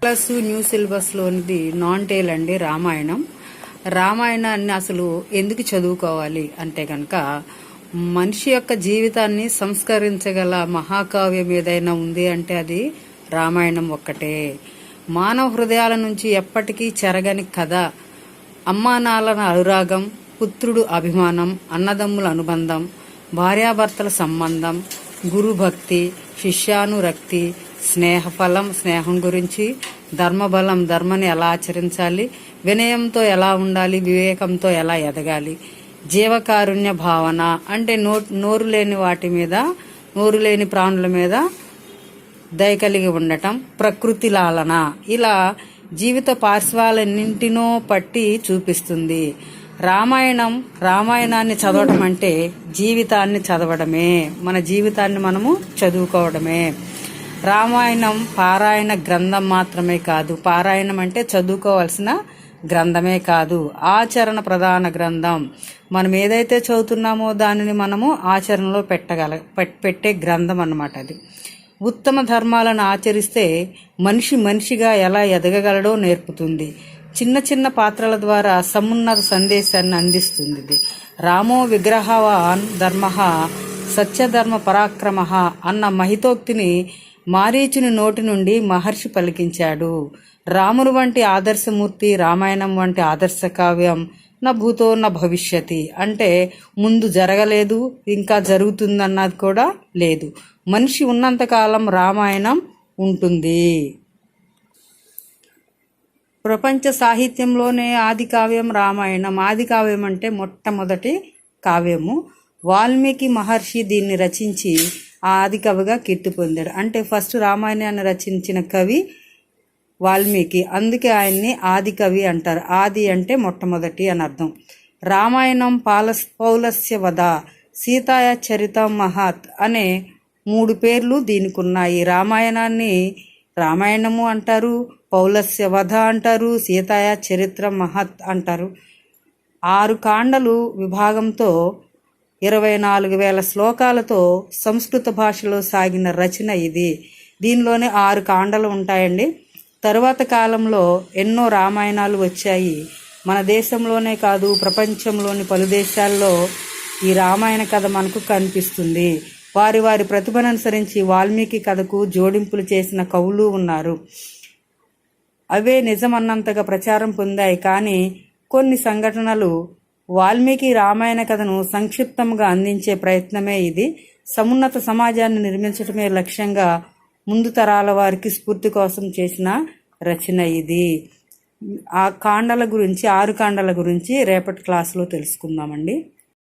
Plus new సిలబస్లోనిది non టేల్ అండి రామాయణం. రామాయణాన్ని అసలు ఎందుకు చదువుకోవాలి అంటే కనుక మనిషి యొక్క జీవితాన్ని సంస్కరించగల మహాకావ్యం ఏదైనా ఉంది అంటే అది రామాయణం ఒక్కటే. మానవ హృదయాల నుంచి ఎప్పటికీ చెరగని కథ. అమ్మానాన్నల అనురాగం, పుత్రుడు అభిమానం, అన్నదమ్ముల అనుబంధం, భార్యాభర్తల సంబంధం, గురుభక్తి, శిష్యానురక్తి, స్నేహఫలం, స్నేహం గురించి, ధర్మబలం, ధర్మని ఎలా ఆచరించాలి, వినయంతో ఎలా ఉండాలి, వివేకంతో ఎలా ఎదగాలి, జీవకారుణ్య భావన అంటే నోరు లేని వాటి మీద, నోరు లేని ప్రాణుల మీద దయ కలిగి ఉండటం, ప్రకృతి లాలన, ఇలా జీవిత పార్శ్వాలన్నింటినో పట్టి చూపిస్తుంది. రామాయణాన్ని చదవడం అంటే జీవితాన్ని చదవడమే, మన జీవితాన్ని మనము చదువుకోవడమే. రామాయణం పారాయణ గ్రంథం మాత్రమే కాదు, పారాయణం అంటే చదువుకోవాల్సిన గ్రంథమే కాదు, ఆచరణ ప్రధాన గ్రంథం. మనం ఏదైతే చదువుతున్నామో దానిని మనము ఆచరణలో పెట్టే గ్రంథం అన్నమాట అది. ఉత్తమ ధర్మాలను ఆచరిస్తే మనిషిగా ఎలా ఎదగగలడో నేర్పుతుంది. చిన్న చిన్న పాత్రల ద్వారా సమున్నత సందేశాన్ని అందిస్తుంది ఇది. రామో విగ్రహవాన్ ధర్మ సత్యధర్మ పరాక్రమ అన్న మహితోక్తిని మారీచుని నోటి నుండి మహర్షి పలికించాడు. రాముని వంటి ఆదర్శమూర్తి, రామాయణం వంటి ఆదర్శ కావ్యం నా భూతో నా భవిష్యతి అంటే ముందు జరగలేదు, ఇంకా జరుగుతుందన్నది కూడా లేదు. మనిషి ఉన్నంతకాలం రామాయణం ఉంటుంది. ప్రపంచ సాహిత్యంలోనే ఆది కావ్యం రామాయణం. ఆది కావ్యం అంటే మొట్టమొదటి కావ్యము. వాల్మీకి మహర్షి దీన్ని రచించి ఆది కవిగా కీర్తి పొందాడు. అంటే ఫస్ట్ రామాయణాన్ని రచించిన కవి వాల్మీకి, అందుకే ఆయన్ని ఆది కవి అంటారు. ఆది అంటే మొట్టమొదటి అని అర్థం. రామాయణం పౌలస్య వధ, సీతాయ చరితం మహత్ అనే 3 పేర్లు దీనికి ఉన్నాయి. రామాయణము అంటారు, పౌలస్య వధ అంటారు, సీతాయ చరిత్ర మహత్ అంటారు. 6 కాండలు విభాగంతో 24,000 శ్లోకాలతో సంస్కృత భాషలో సాగిన రచన ఇది. దీనిలోనే 6 కాండలు ఉంటాయండి. తరువాత కాలంలో ఎన్నో రామాయణాలు వచ్చాయి. మన దేశంలోనే కాదు, ప్రపంచంలోని పలు దేశాల్లో ఈ రామాయణ కథ మనకు కనిపిస్తుంది. వారి ప్రతిభను అనుసరించి వాల్మీకి కథకు జోడింపులు చేసిన కవులు ఉన్నారు. అవే నిజమన్నంతగా ప్రచారం పొందాయి. కానీ కొన్ని సంఘటనలు వాల్మీకి రామాయణ కథను సంక్షిప్తంగా అందించే ప్రయత్నమే ఇది. సమున్నత సమాజాన్ని నిర్మించడమే లక్ష్యంగా ముందు తరాల వారికి స్ఫూర్తి కోసం చేసిన రచన ఇది. ఆ కాండల గురించి, 6 కాండల గురించి రేపటి క్లాసులో తెలుసుకుందామండి.